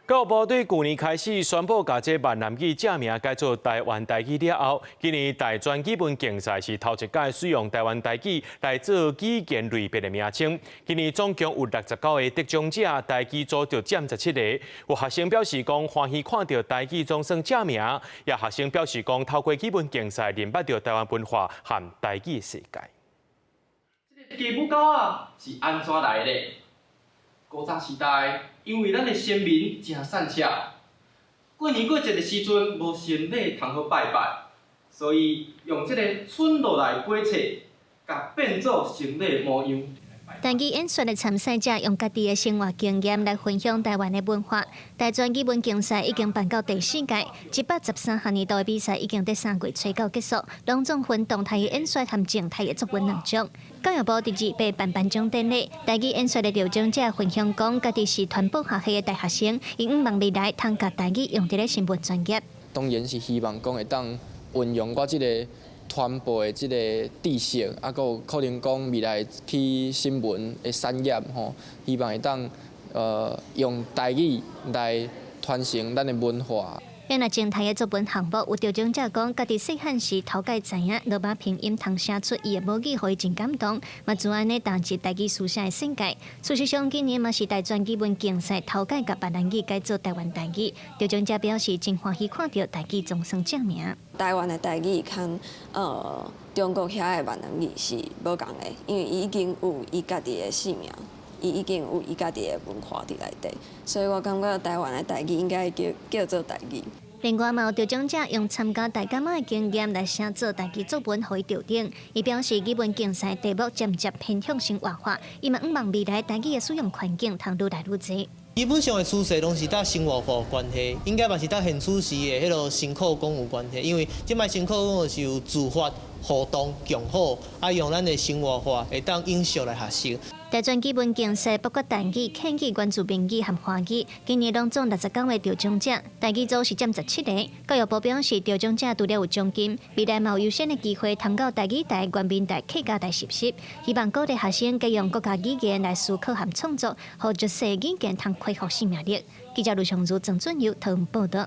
教育部对去年开始宣布，把这闽南语正名改做台湾台语了后，今年大专基本竞赛是头一届使用台湾台语来做语言类别的名称。今年总共有69个得奖者，台语组就占17个。有学生表示讲欢喜看到台语总算正名，也学生表示讲透过基本竞赛，认捌到台湾文化和台语世界。这个鸡母狗啊是安怎来的？古早时代，因为咱的先民真善巧，过年过节的时阵无先礼通好拜拜，所以用这个村落来过节，甲变做先礼模样。台语演说的参赛者用家己的生活经验来分享台湾的文化。大专基本竞赛已经办到第4届，113学年度的比赛已经在3月初9结束，拢总分动态的演说和静态的作文2种。教育部第2届办颁奖典礼，台语演说的得奖者分享讲，家己是传播学系的大学生，因希望未来通甲台语用伫咧新闻专业。当然是希望讲会当运用我即个传播的即个知识，啊，佮有可能讲未来去新闻的产业吼，希望会当用台语来传承咱的文化。因为静态的作文项目，有得奖者讲，家己细汉时头届知影罗马拼音通写出伊的母语，互伊真感动。嘛，自安尼当一台语书写的世界。事实上，今年嘛是大专基本竞赛头届甲闽南语改做台湾台语。得奖者表示真欢喜看到台语总算正名。台湾的台语跟中国遐的闽南语是无共的，因为伊已经有伊家己的姓名，伊已经有伊家己的文化伫内底，所以我感觉台湾的台语应该叫做台语。另外，嘛有得奖者用参加大家妈的经验来写作台语作文，互伊调整。伊表示，基本竞赛题目渐渐偏向生活化，伊嘛希望未来台语的使用环境通愈来愈侪。基本上的趋势拢是搭生活化有关系，应该嘛是搭现处时的迄落辛苦讲有关系，因为即摆辛苦讲是有自发、互动、共好，啊用咱的生活化会当应用来学习。大专基本竞赛包括台语、客语、原住民语和华语，今年拢总69位得奖者，台语组是占17个。教育部表示，得奖者除了有奖金，未来嘛有优先的机会通到台语台、原民台、客家台实习，希望鼓励学生加用各家语言来思考和创作，让弱势语言通恢复生命力。记者卢长如、郑俊佑、台湾报道。